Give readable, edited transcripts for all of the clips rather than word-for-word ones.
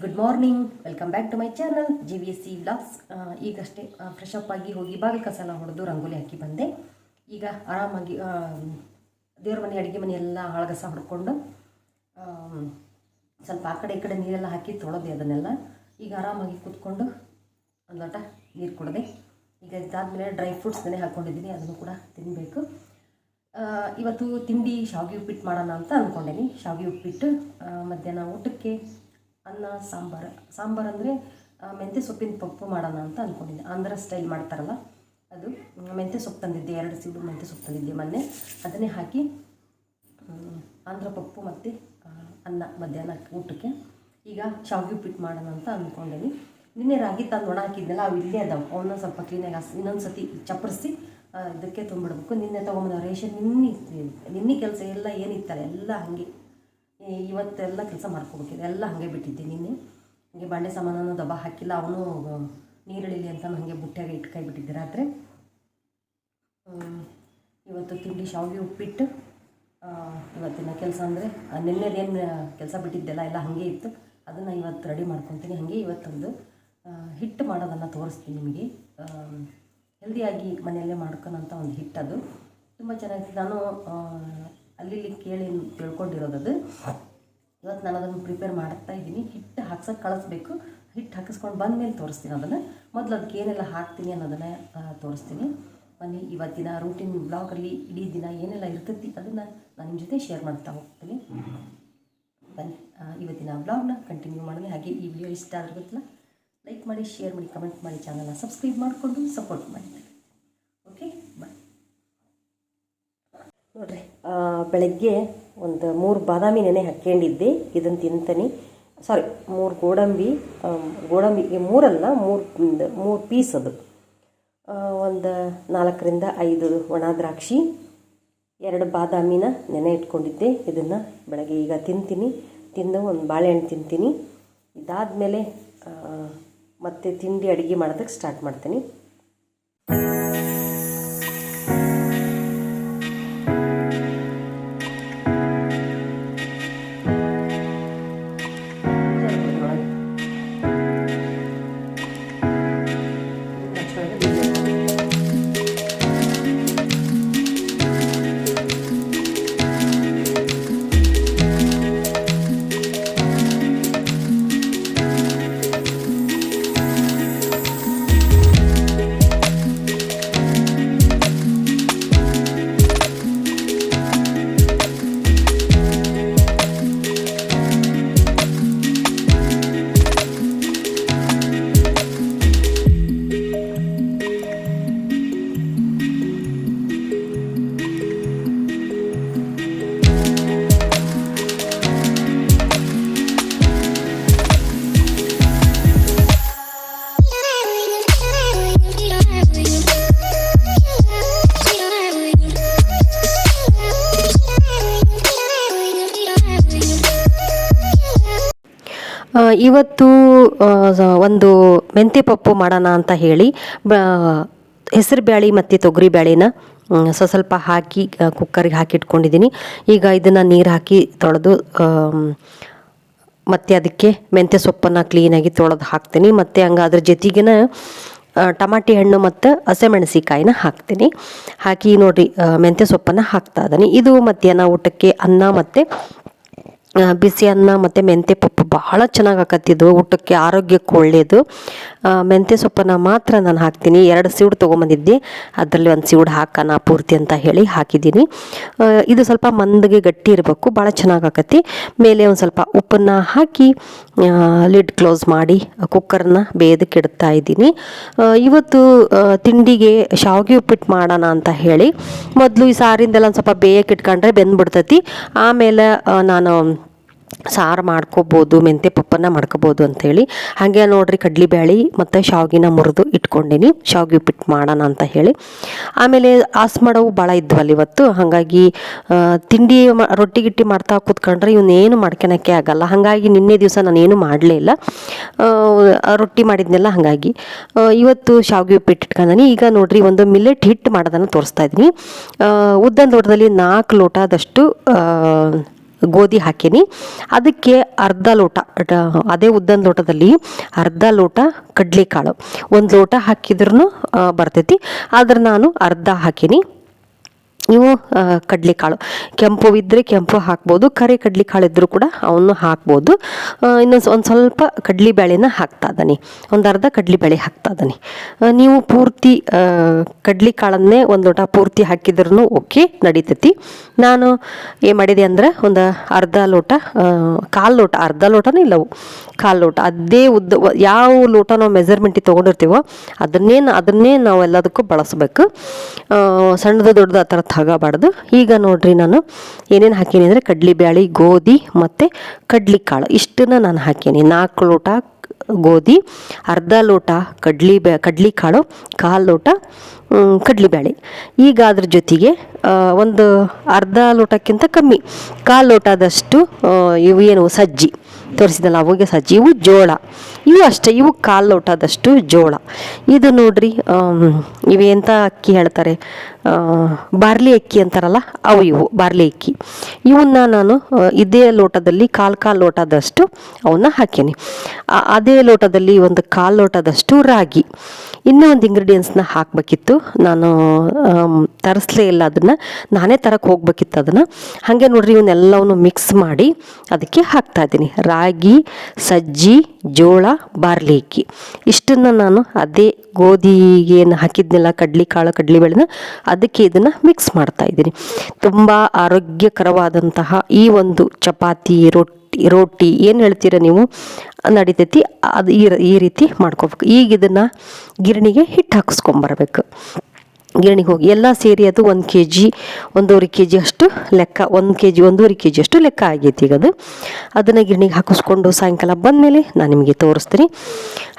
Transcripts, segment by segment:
Good morning. Welcome back to my channel GVSC vlogs. ಈಗಷ್ಟೇ fresh up ಆಗಿ ಹೋಗಿ ಬಾಗಿಲು ಕಸ ಎಲ್ಲ ಹೊಡೆದು ರಂಗೋಲಿ ಹಾಕಿ ಬಂದೆ. ಈಗ ಆರಾಮಾಗಿ ದೇವ್ರ ಮನೆ ಅಡುಗೆ ಮನೆ ಎಲ್ಲ ಹಾಳ್ಗಸ ಹೊಡ್ಕೊಂಡು ಸ್ವಲ್ಪ ಆ ಕಡೆ ಈ ಕಡೆ ನೀರೆಲ್ಲ ಹಾಕಿ ತೊಳೆದೆ ಅದನ್ನೆಲ್ಲ. ಈಗ ಆರಾಮಾಗಿ ಕೂತ್ಕೊಂಡು ಒಂದು ಲೋಟ ನೀರು ಕುಡಿದೆ. ಈಗ ಇದಾದಮೇಲೆ ಡ್ರೈ ಫ್ರೂಟ್ಸ್ ನೆನೆ ಹಾಕ್ಕೊಂಡಿದ್ದೀನಿ, ಅದನ್ನು ಕೂಡ ತಿನ್ನಬೇಕು. ಇವತ್ತು ತಿಂಡಿ ಶಾವಿಗೆ ಉಪ್ಪಿಟ್ಟು ಮಾಡೋಣ ಅಂತ ಅಂದ್ಕೊಂಡೇನಿ. ಶಾವಿಗೆ ಉಪ್ಪಿಟ್ಟು ಮಧ್ಯಾಹ್ನ ಊಟಕ್ಕೆ ಅನ್ನ ಸಾಂಬಾರು ಅಂದರೆ ಮೆಂತ್ಯ ಸೊಪ್ಪಿನ ಪಪ್ಪು ಮಾಡೋಣ ಅಂತ ಅಂದ್ಕೊಂಡಿದ್ದೆ. ಆಂಧ್ರ ಸ್ಟೈಲ್ ಮಾಡ್ತಾರಲ್ಲ ಅದು. ಮೆಂತ್ಯ ಸೊಪ್ಪು ತಂದಿದ್ದೆ, 2 ಸೀಡು ಮೆಂತ್ಯ ಸೊಪ್ಪು ತಂದಿದ್ದೆ ಮೊನ್ನೆ. ಅದನ್ನೇ ಹಾಕಿ ಆಂಧ್ರ ಪಪ್ಪು ಮತ್ತು ಅನ್ನ ಮಧ್ಯಾಹ್ನ ಊಟಕ್ಕೆ. ಈಗ ಶಾವಿಗೆ ಉಪ್ಪಿಟ್ಟು ಮಾಡೋಣ ಅಂತ ಅಂದ್ಕೊಂಡೇನಿ. ನಿನ್ನೆ ರಾಗಿ ತಂದು ಒಣ ಹಾಕಿದ್ನಲ್ಲ, ಅವು ಇಲ್ಲೇ ಅದಾವೆ. ಅವನ್ನ ಸ್ವಲ್ಪ ಕ್ಲೀನಾಗಿ ಇನ್ನೊಂದು ಸತಿ ಚಪ್ಪರಿಸಿ ಇದಕ್ಕೆ ತುಂಬಿಡ್ಬೇಕು. ನಿನ್ನೆ ತೊಗೊಂಬಂದ ರೇಷನ್ ನಿನ್ನೆ ಕೆಲಸ ಎಲ್ಲ ಏನಿತ್ತಲ್ಲ ಎಲ್ಲ ಹಾಗೆ ಇವತ್ತೆಲ್ಲ ಕೆಲಸ ಮಾಡ್ಕೊಬೇಕಿದೆ, ಎಲ್ಲ ಹಾಗೆ ಬಿಟ್ಟಿದ್ದೆ. ನಿನ್ನೆ ಹಾಗೆ ಬಾಂಡೆ ಸಾಮಾನನ್ನು ದಬ್ಬ ಹಾಕಿಲ್ಲ, ಅವನು ನೀರಿಳಿಲಿ ಅಂತ ಹಾಗೆ ಬುಟ್ಟ್ಯಾಗ ಇಟ್ಕಾಯಿ ಬಿಟ್ಟಿದ್ದೆ ರಾತ್ರಿ. ಇವತ್ತು ತಿಂಡಿ ಶಾವಿಗೆ ಉಪ್ಪಿಟ್ಟು. ಇವತ್ತಿನ ಕೆಲಸ ಅಂದರೆ ನಿನ್ನೆದೇನು ಕೆಲಸ ಬಿಟ್ಟಿದ್ದೆಲ್ಲ ಎಲ್ಲ ಹಾಗೆ ಇತ್ತು, ಅದನ್ನು ಇವತ್ತು ರೆಡಿ ಮಾಡ್ಕೊತೀನಿ. ಹಾಗೆ ಇವತ್ತೊಂದು ಹಿಟ್ಟು ಮಾಡೋದನ್ನು ತೋರಿಸ್ತೀನಿ ನಿಮಗೆ. ಹೆಲ್ದಿಯಾಗಿ ಮನೆಯಲ್ಲೇ ಮಾಡ್ಕೊಳಂಥ ಒಂದು ಹಿಟ್ಟು. ಅದು ತುಂಬ ಚೆನ್ನಾಗಿತ್ತು. ನಾನು ಅಲ್ಲಿ ಕೇಳಿ ತಿಳ್ಕೊಂಡಿರೋದದು. ಇವತ್ತು ನಾನು ಅದನ್ನು ಪ್ರಿಪೇರ್ ಮಾಡ್ತಾ ಇದ್ದೀನಿ. ಹಿಟ್ಟು ಹಾಕ್ಸೋಕೆ ಕಳಿಸ್ಬೇಕು. ಹಿಟ್ಟು ಹಾಕಿಸ್ಕೊಂಡು ಬಂದಮೇಲೆ ತೋರಿಸ್ತೀನಿ ಅದನ್ನು. ಮೊದಲು ಅದಕ್ಕೆ ಏನೆಲ್ಲ ಹಾಕ್ತೀನಿ ಅನ್ನೋದನ್ನು ತೋರಿಸ್ತೀನಿ. ಬನ್ನಿ, ಇವತ್ತಿನ ರೂಟೀನ್ ಬ್ಲಾಗಲ್ಲಿ ಇಡೀ ದಿನ ಏನೆಲ್ಲ ಇರ್ತೈತಿ ಅದನ್ನು ನಾನು ನಿಮ್ಮ ಜೊತೆ ಶೇರ್ ಮಾಡ್ತಾ ಹೋಗ್ತೀನಿ. ಬನ್ನಿ, ಇವತ್ತಿನ ಬ್ಲಾಗ್ನ ಕಂಟಿನ್ಯೂ ಮಾಡಿದೆ. ಹಾಗೆ ಈ ವಿಡಿಯೋ ಇಷ್ಟ ಆದ್ರೆ ಗೊತ್ತಿಲ್ಲ, ಲೈಕ್ ಮಾಡಿ, ಶೇರ್ ಮಾಡಿ, ಕಮೆಂಟ್ ಮಾಡಿ, ಚಾನಲ್ನ ಸಬ್ಸ್ಕ್ರೈಬ್ ಮಾಡಿಕೊಂಡು ಸಪೋರ್ಟ್ ಮಾಡಿ. ಓಕೆ, ಬಾಯ್. ನೋಡಿರಿ, ಬೆಳಗ್ಗೆ ಒಂದು 3 ಬಾದಾಮಿ ನೆನೆ ಹಾಕ್ಕೊಂಡಿದ್ದೆ. ಇದನ್ನು ತಿಂತೀನಿ. 3 ಗೋಡಂಬಿ 3 ಪೀಸ್. ಅದು ಒಂದು 4ರಿಂದ 5 ಒಣ ದ್ರಾಕ್ಷಿ, 2 ಬಾದಾಮಿನ ನೆನೆ ಇಟ್ಕೊಂಡಿದ್ದೆ. ಇದನ್ನು ಬೆಳಗ್ಗೆ ಈಗ ತಿಂತೀನಿ. ತಿಂದು ಒಂದು ಬಾಳೆಹಣ್ಣು ತಿಂತೀನಿ. ಇದಾದಮೇಲೆ ಮತ್ತೆ ತಿಂಡಿ ಅಡುಗೆ ಮಾಡೋದಕ್ಕೆ ಸ್ಟಾರ್ಟ್ ಮಾಡ್ತೀನಿ. ಇವತ್ತು ಒಂದು ಮೆಂತ್ಯ ಪಪ್ಪು ಮಾಡೋಣ ಅಂತ ಹೇಳಿ ಹೆಸರು ಬ್ಯಾಳೆ ಮತ್ತು ತೊಗರಿ ಬ್ಯಾಳೆನ ಸ್ವಲ್ಪ ಹಾಕಿ ಕುಕ್ಕರಿಗೆ ಹಾಕಿಟ್ಕೊಂಡಿದ್ದೀನಿ. ಈಗ ಇದನ್ನು ನೀರು ಹಾಕಿ ತೊಳೆದು ಮತ್ತು ಅದಕ್ಕೆ ಮೆಂತ್ಯ ಸೊಪ್ಪನ್ನು ಕ್ಲೀನಾಗಿ ತೊಳೆದು ಹಾಕ್ತೀನಿ. ಮತ್ತು ಅದ್ರ ಜೊತೆಗಿನ ಟಮಾಟಿ ಹಣ್ಣು ಮತ್ತು ಹಸಿಮೆಣಸಿಕಾಯಿನ ಹಾಕ್ತೀನಿ. ಹಾಕಿ ನೋಡಿರಿ, ಮೆಂತ್ಯ ಸೊಪ್ಪನ್ನು ಹಾಕ್ತಾ ಇದ್ದೀನಿ. ಇದು ಮಧ್ಯಾಹ್ನ ಊಟಕ್ಕೆ ಅನ್ನ ಮತ್ತು ಬಿಸಿ ಅನ್ನ ಮತ್ತು ಮೆಂತ್ಯ ಪಪ್ಪು ಬಹಳ ಚೆನ್ನಾಗಿ ಆಕತ್ತಿದ್ದು. ಊಟಕ್ಕೆ ಆರೋಗ್ಯಕ್ಕೆ ಒಳ್ಳೆಯದು. ಮೆಂತ್ಯ ಸೊಪ್ಪನ್ನು ಮಾತ್ರ ನಾನು ಹಾಕ್ತೀನಿ. 2 ಸೀಡು ತೊಗೊಂಬಂದಿದ್ದೆ, ಅದರಲ್ಲಿ 1 ಸೀಡು ಹಾಕೋಣ ಪೂರ್ತಿ ಅಂತ ಹೇಳಿ ಹಾಕಿದ್ದೀನಿ. ಇದು ಸ್ವಲ್ಪ ಮಂದಗೆ ಗಟ್ಟಿ ಇರಬೇಕು, ಭಾಳ ಚೆನ್ನಾಗಿ ಆಕತಿ. ಮೇಲೆ ಒಂದು ಸ್ವಲ್ಪ ಉಪ್ಪನ್ನು ಹಾಕಿ ಲಿಡ್ ಕ್ಲೋಸ್ ಮಾಡಿ ಕುಕ್ಕರ್ನ ಬೇಯದಕ್ಕೆ ಇಡ್ತಾ ಇದ್ದೀನಿ. ಇವತ್ತು ತಿಂಡಿಗೆ ಶಾವಿಗೆ ಉಪ್ಪಿಟ್ಟು ಮಾಡೋಣ ಅಂತ ಹೇಳಿ ಮೊದಲು ಈ ಸಾರಿಂದೆಲ್ಲ ಒಂದು ಸ್ವಲ್ಪ ಬೇಯಕ್ಕೆ ಇಟ್ಕೊಂಡ್ರೆ ಬೆಂದ್ಬಿಡ್ತೈತಿ. ಆಮೇಲೆ ನಾನು ಸಾರು ಮಾಡ್ಕೋಬೋದು, ಮೆಂತ್ಯ ಪಪ್ಪನ್ನು ಮಾಡ್ಕೋಬೋದು ಅಂಥೇಳಿ. ಹಾಗೆ ನೋಡಿರಿ, ಕಡ್ಲಿಬ್ಯಾಳೆ ಮತ್ತು ಶಾವಿಗೆನ ಮುರಿದು ಇಟ್ಕೊಂಡೀನಿ ಶಾವಿಗೆ ಉಪ್ಪಿಟ್ಟು ಮಾಡೋಣ ಅಂತ ಹೇಳಿ. ಆಮೇಲೆ ಮಾಡವು ಭಾಳ ಇದ್ವಲ್ಲ ಇವತ್ತು. ಹಾಗಾಗಿ ತಿಂಡಿ ರೊಟ್ಟಿ ಗಿಟ್ಟಿ ಮಾಡ್ತಾ ಕೂತ್ಕೊಂಡ್ರೆ ಇವನ್ನೇನು ಮಾಡ್ಕೊಳಕ್ಕೆ ಆಗಲ್ಲ. ಹಾಗಾಗಿ ನಿನ್ನೆ ದಿವಸ ನಾನೇನು ಮಾಡಲೇ ಇಲ್ಲ, ರೊಟ್ಟಿ ಮಾಡಿದ್ನೆಲ್ಲ. ಹಾಗಾಗಿ ಇವತ್ತು ಶಾವಿಗೆ ಉಪ್ಪಿಟ್ಟು ಇಟ್ಕೊಂಡೀನಿ. ಈಗ ನೋಡಿರಿ, ಒಂದು ಮಿಲ್ಲೆಟ್ ಹಿಟ್ಟು ಮಾಡೋದನ್ನು ತೋರಿಸ್ತಾ ಇದ್ದೀನಿ. ಉದ್ದ ಲೋಟದಲ್ಲಿ 4 ಲೋಟದಷ್ಟು ಗೋಧಿ ಹಾಕೀನಿ. ಅದಕ್ಕೆ ಅರ್ಧ ಲೋಟ, ಅದೇ ಉದ್ದನ ಲೋಟದಲ್ಲಿ ಅರ್ಧ ಲೋಟ ಕಡಲೆಕಾಳು, 1 ಲೋಟ ಹಾಕಿದ್ರೂ ಬರ್ತೈತಿ, ಆದ್ರೆ ನಾನು ಅರ್ಧ ಹಾಕೀನಿ. ಇವು ಕಡಲೆಕಾಳು ಕೆಂಪು ಇದ್ದರೆ ಕೆಂಪು ಹಾಕ್ಬೋದು, ಕರಿ ಕಡಲೆಕಾಳು ಇದ್ದರೂ ಕೂಡ ಅವನ್ನು ಹಾಕ್ಬೋದು. ಇನ್ನೊಂದು ಸ್ವಲ್ಪ ಕಡಲೆಬೇಳೆನ ಹಾಕ್ತಾ ಇದ್ದಾನೆ, ಒಂದು ಅರ್ಧ ಕಡಲೆಬೇಳೆ ಹಾಕ್ತಾ ಇದ್ದಾನೆ. ನೀವು ಪೂರ್ತಿ ಕಡಲೆಕಾಳನ್ನೇ 1 ಲೋಟ ಪೂರ್ತಿ ಹಾಕಿದ್ರೂ ಓಕೆ ನಡೀತೈತಿ. ನಾನು ಏನು ಮಾಡಿದೆ ಅಂದ್ರೆ ಒಂದು ಅರ್ಧ ಲೋಟ, ಕಾಲು ಲೋಟ, ಅರ್ಧ ಲೋಟನೂ ಇಲ್ಲವು, ಕಾಲು ಲೋಟ, ಅದೇ ಉದ್ದ ಯಾವ ಲೋಟ ನಾವು ಮೆಜರ್ಮೆಂಟಿಗೆ ತೊಗೊಂಡಿರ್ತೀವೋ ಅದನ್ನೇ ನಾವು ಎಲ್ಲದಕ್ಕೂ ಬಳಸಬೇಕು. ಸಣ್ಣದು ದೊಡ್ಡದು ಆ ಥರ ತಗೋಬಾರ್ದು. ಈಗ ನೋಡ್ರಿ ನಾನು ಏನೇನು ಹಾಕೀನಿ ಅಂದರೆ ಕಡಲೆಬೇಳೆ, ಗೋಧಿ ಮತ್ತು ಕಡಲೆಕಾಳು ಇಷ್ಟನ್ನು ನಾನು ಹಾಕೀನಿ. 4 ಲೋಟ ಗೋಧಿ, ಅರ್ಧ ಲೋಟ ಕಡಲೆಕಾಳು, ಕಾಲು ಲೋಟ ಕಡಲೆಬೇಳೆ. ಈಗ ಅದ್ರ ಜೊತೆಗೆ ಒಂದು ಅರ್ಧ ಲೋಟಕ್ಕಿಂತ ಕಮ್ಮಿ, ಕಾಲು ಲೋಟದಷ್ಟು ಇವು ಏನು ಸಜ್ಜಿ ತೋರಿಸಿದಲ್ಲ ಅವಾಗೆ ಸಜ್ಜಿ, ಇವು ಜೋಳ, ಇವು ಅಷ್ಟೇ, ಇವು ಕಾಲು ಲೋಟದಷ್ಟು ಜೋಳ. ಇದು ನೋಡ್ರಿ ಇವೆಂತ ಅಕ್ಕಿ ಹೇಳ್ತಾರೆ, ಬಾರ್ಲಿ ಅಕ್ಕಿ ಅಂತಾರಲ್ಲ ಇವು ಬಾರ್ಲಿ ಅಕ್ಕಿ. ಇವನ್ನ ನಾನು ಇದೇ ಲೋಟದಲ್ಲಿ ಕಾಲು ಲೋಟದಷ್ಟು ಅವನ್ನ ಹಾಕೀನಿ. ಅದೇ ಲೋಟದಲ್ಲಿ ಒಂದು ಕಾಲು ಲೋಟದಷ್ಟು ರಾಗಿ. ಇನ್ನೂ ಒಂದು ಇಂಗ್ರೀಡಿಯೆಂಟ್ಸ್ನ ಹಾಕಬೇಕಿತ್ತು, ನಾನು ತರಿಸ್ಲೇ ಇಲ್ಲ ಅದನ್ನು, ನಾನೇ ತರಕ್ಕೆ ಹೋಗ್ಬೇಕಿತ್ತು ಅದನ್ನು. ಹಾಗೆ ನೋಡ್ರಿ ಇವನ್ನೆಲ್ಲವನ್ನು ಮಿಕ್ಸ್ ಮಾಡಿ ಅದಕ್ಕೆ ಹಾಕ್ತಾ ಇದ್ದೀನಿ. ರಾಗಿ, ಸಜ್ಜಿ, ಜೋಳ, ಬಾರ್ಲಿ ಅಕ್ಕಿ ಇಷ್ಟನ್ನು ನಾನು ಅದೇ ಗೋಧಿಗೇನು ಹಾಕಿದ್ನಿಲ್ಲ ಕಡಲೆಬೇಳೆನ, ಅದಕ್ಕೆ ಇದನ್ನು ಮಿಕ್ಸ್ ಮಾಡ್ತಾ ಇದ್ದೀನಿ. ತುಂಬ ಆರೋಗ್ಯಕರವಾದಂತಹ ಈ ಒಂದು ಚಪಾತಿ, ರೋಟಿ ಏನು ಹೇಳ್ತೀರ ನೀವು ನಡಿತೈತಿ. ಅದು ಈ ರೀತಿ ಮಾಡ್ಕೋಬೇಕು. ಈಗ ಇದನ್ನು ಗಿರಣಿಗೆ ಹಿಟ್ಟು ಹಾಕಿಸ್ಕೊಂಬರ್ಬೇಕು. ಗಿರಣಿಗೆ ಹೋಗಿ ಎಲ್ಲ ಸೇರಿ ಅದು 1 kg 1.5 kg ಅಷ್ಟು ಲೆಕ್ಕ, 1 kg 1.5 kg ಅಷ್ಟು ಲೆಕ್ಕ ಆಗೈತಿ. ಈಗ ಅದನ್ನು ಗಿರಣಿಗೆ ಹಾಕಿಸ್ಕೊಂಡು ಸಾಯಂಕಾಲ ಬಂದಮೇಲೆ ನಾನು ನಿಮಗೆ ತೋರಿಸ್ತೀನಿ.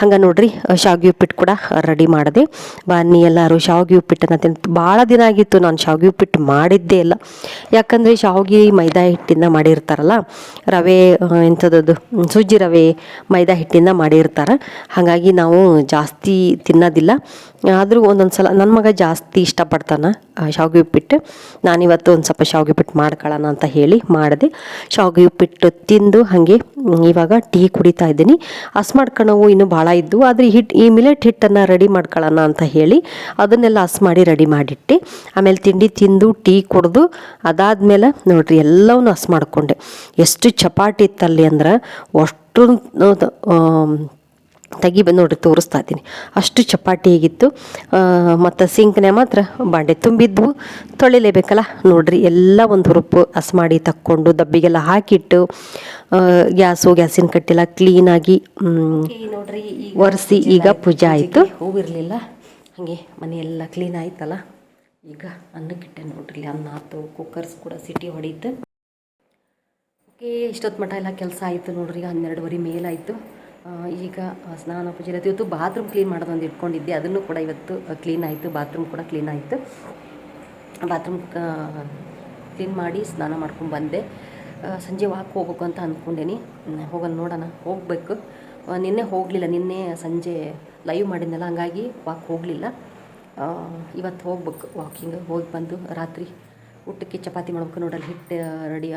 ಹಂಗೆ ನೋಡ್ರಿ ಶಾವಿಗೆ ಉಪ್ಪಿಟ್ಟು ಕೂಡ ರೆಡಿ ಮಾಡಿದೆ. ಬನ್ನಿ ಎಲ್ಲರೂ ಶಾವಿಗೆ ಉಪ್ಪಿಟ್ಟನ್ನು ತಿಂದು ಭಾಳ ದಿನ ಆಗಿತ್ತು ನಾನು ಶಾವಿಗೆ ಉಪ್ಪಿಟ್ಟು ಮಾಡಿದ್ದೇ ಇಲ್ಲ. ಯಾಕಂದರೆ ಶಾವಿಗೆ ಮೈದಾ ಹಿಟ್ಟಿಂದ ಮಾಡಿರ್ತಾರಲ್ಲ, ರವೆ ಎಂಥದ್ದು ಸೂಜಿ ರವೆ ಮೈದಾ ಹಿಟ್ಟಿಂದ ಮಾಡಿರ್ತಾರೆ, ಹಾಗಾಗಿ ನಾವು ಜಾಸ್ತಿ ತಿನ್ನೋದಿಲ್ಲ. ಆದರೂ ಒಂದೊಂದು ಸಲ ನನ್ನ ಮಗ ಜಾಸ್ತಿ ಇಷ್ಟಪಡ್ತಾನೆ ಶಾವಿಗೆ ಉಪ್ಪಿಟ್ಟು. ನಾನಿವತ್ತು ಒಂದು ಸ್ವಲ್ಪ ಶಾವಿಗೆ ಉಪ್ಪಿಟ್ಟು ಮಾಡ್ಕೊಳ್ಳೋಣ ಅಂತ ಹೇಳಿ ಮಾಡಿದೆ. ಶಾವಿಗೆ ಉಪ್ಪಿಟ್ಟು ತಿಂದು ಹಾಗೆ ಇವಾಗ ಟೀ ಕುಡಿತಾ ಇದ್ದೀನಿ. ಹಸ್ ಮಾಡ್ಕೊಳ್ಳೋವು ಇನ್ನೂ ಭಾಳ ಇದ್ದು, ಆದರೆ ಈ ಮಿಲೆಟ್ ಹಿಟ್ಟನ್ನು ರೆಡಿ ಮಾಡ್ಕೊಳ್ಳೋಣ ಅಂತ ಹೇಳಿ ಅದನ್ನೆಲ್ಲ ಹಸ್ ಮಾಡಿ ರೆಡಿ ಮಾಡಿಟ್ಟೆ. ಆಮೇಲೆ ತಿಂಡಿ ತಿಂದು ಟೀ ಕುಡಿದು ಅದಾದಮೇಲೆ ನೋಡ್ರಿ ಎಲ್ಲವನ್ನೂ ಹಸ್ ಮಾಡಿಕೊಂಡೆ. ಎಷ್ಟು ಚಪಾಟಿ ಇತ್ತಲ್ಲಿ ಅಂದ್ರೆ ಅಷ್ಟು ನೋಡ್ರಿ ತೋರಿಸ್ತಾ ಇದ್ದೀನಿ, ಅಷ್ಟು ಚಪಾಟಿ ಹೇಗಿತ್ತು. ಮತ್ತು ಸಿಂಕ್ನೆ ಮಾತ್ರ ಬಾಂಡೆ ತುಂಬಿದ್ವು, ತೊಳಿಲೇಬೇಕಲ್ಲ. ನೋಡ್ರಿ ಎಲ್ಲ ಒಂದು ಹುರುಪು ಹಸ್ ಮಾಡಿ ತಕ್ಕೊಂಡು ಡಬ್ಬಿಗೆಲ್ಲ ಹಾಕಿಟ್ಟು ಗ್ಯಾಸಿನ ಕಟ್ಟೆಲ್ಲ ಕ್ಲೀನಾಗಿ ನೋಡ್ರಿ ಒರೆಸಿ ಈಗ ಪೂಜೆ ಆಯಿತು. ಹೂವಿರಲಿಲ್ಲ, ಹಾಗೆ ಮನೆಯೆಲ್ಲ ಕ್ಲೀನ್ ಆಯ್ತಲ್ಲ. ಈಗ ಅನ್ನಕ್ಕಿಟ್ಟೆ ನೋಡ್ರಿ, ಅನ್ನ ಆಯ್ತು, ಕುಕ್ಕರ್ಸ್ ಕೂಡ ಸಿಟಿ ಹೊಡೀತು. ಓಕೆ, ಇಷ್ಟೊತ್ತು ಮಟ್ಟ ಎಲ್ಲ ಕೆಲಸ ಆಯಿತು ನೋಡ್ರಿ. ಈಗ 12:30 ಮೇಲಾಯಿತು. ಈಗ ಸ್ನಾನ ಪೂಜೆ ಇವತ್ತು ಬಾತ್ರೂಮ್ ಕ್ಲೀನ್ ಮಾಡೋದೊಂದು ಇಟ್ಕೊಂಡಿದ್ದೆ, ಅದನ್ನು ಕೂಡ ಇವತ್ತು ಕ್ಲೀನ್ ಆಯಿತು. ಬಾತ್ರೂಮ್ ಕೂಡ ಕ್ಲೀನ್ ಆಯಿತು. ಬಾತ್ರೂಮ್ ಕ್ಲೀನ್ ಮಾಡಿ ಸ್ನಾನ ಮಾಡ್ಕೊಂಡು ಬಂದೆ. ಸಂಜೆ ವಾಕ್ ಹೋಗ್ಬೇಕು ಅಂತ ಅಂದ್ಕೊಂಡೇನಿ, ಹೋಗೋಣ ನೋಡೋಣ, ಹೋಗಬೇಕು. ನಿನ್ನೆ ಹೋಗಲಿಲ್ಲ, ನಿನ್ನೆ ಸಂಜೆ ಲೈವ್ ಮಾಡಿದ್ನಲ್ಲ, ಹಂಗಾಗಿ ವಾಕ್ ಹೋಗಲಿಲ್ಲ. ಇವತ್ತು ಹೋಗ್ಬೇಕು ವಾಕಿಂಗ್. ಹೋಗಿ ಬಂದು ರಾತ್ರಿ ಊಟಕ್ಕೆ ಚಪಾತಿ ಮಾಡ್ಬೇಕು. ನೋಡಲ್ಲಿ ಹಿಟ್ಟು ರೆಡಿ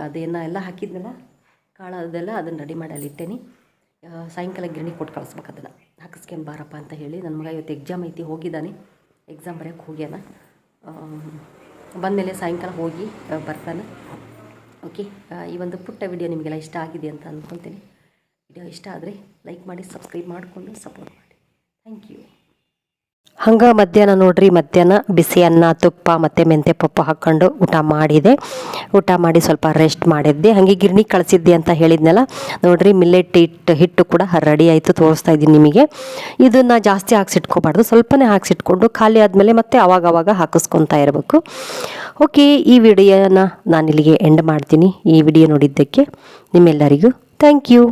ಎಲ್ಲ ಹಾಕಿದ್ನಲ್ಲ, ಕಾಳು ಅದೆಲ್ಲ ಅದನ್ನು ರೆಡಿ ಮಾಡಿ ಅಲ್ಲಿ ಇಟ್ಟೇನಿ. ಸಾಯಂಕಾಲ ಗಿರಣಿ ಕೊಟ್ಟು ಕಳಿಸ್ಬೇಕು, ಅದನ್ನು ಹಾಕಿಸ್ಕೊಂಡು ಬಾರಪ್ಪ ಅಂತ ಹೇಳಿ. ನನ್ನ ಮಗ ಇವತ್ತು ಎಕ್ಸಾಮ್ ಐತಿ, ಹೋಗಿದ್ದಾನೆ, ಎಕ್ಸಾಮ್ ಬರೆಯೋಕ್ಕೆ ಹೋಗ್ಯಾನ. ಬಂದಮೇಲೆ ಸಾಯಂಕಾಲ ಹೋಗಿ ಬರ್ತಾನೆ. ಓಕೆ, ಈ ಒಂದು ಪುಟ್ಟ ವಿಡಿಯೋ ನಿಮಗೆಲ್ಲ ಇಷ್ಟ ಆಗಿದೆ ಅಂತ ಅಂದ್ಕೊತೀನಿ. ವಿಡಿಯೋ ಇಷ್ಟ ಆದರೆ ಲೈಕ್ ಮಾಡಿ, ಸಬ್ಸ್ಕ್ರೈಬ್ ಮಾಡಿಕೊಂಡು ಸಪೋರ್ಟ್ ಮಾಡಿ. Thank you. ಹಂಗೆ ಮಧ್ಯಾಹ್ನ ಬಿಸಿ ಅನ್ನ, ತುಪ್ಪ ಮತ್ತು ಮೆಂತ್ಯ ಪಪ್ಪು ಹಾಕ್ಕೊಂಡು ಊಟ ಮಾಡಿದೆ. ಊಟ ಮಾಡಿ ಸ್ವಲ್ಪ ರೆಸ್ಟ್ ಮಾಡಿದ್ದೆ. ಹಾಗೆ ಗಿರಣಿ ಕಳಿಸಿದ್ದೆ ಅಂತ ಹೇಳಿದ್ನಲ್ಲ, ನೋಡ್ರಿ ಮಿಲ್ಲೆಟ್ ಹಿಟ್ಟು ಕೂಡ ರೆಡಿ ಆಯಿತು, ತೋರಿಸ್ತಾ ಇದ್ದೀನಿ ನಿಮಗೆ. ಇದನ್ನು ಜಾಸ್ತಿ ಹಾಕ್ಸಿಟ್ಕೋಬಾರ್ದು, ಸ್ವಲ್ಪನೇ ಹಾಕ್ಸಿಟ್ಕೊಂಡು ಖಾಲಿ ಆದಮೇಲೆ ಮತ್ತೆ ಅವಾಗವಾಗ ಹಾಕಿಸ್ಕೊತಾ ಇರಬೇಕು. ಓಕೆ, ಈ ವಿಡಿಯೋನ ನಾನು ಇಲ್ಲಿಗೆ ಎಂಡ್ ಮಾಡ್ತೀನಿ. ಈ ವಿಡಿಯೋ ನೋಡಿದ್ದಕ್ಕೆ ನಿಮ್ಮೆಲ್ಲರಿಗೂ ಥ್ಯಾಂಕ್ ಯು.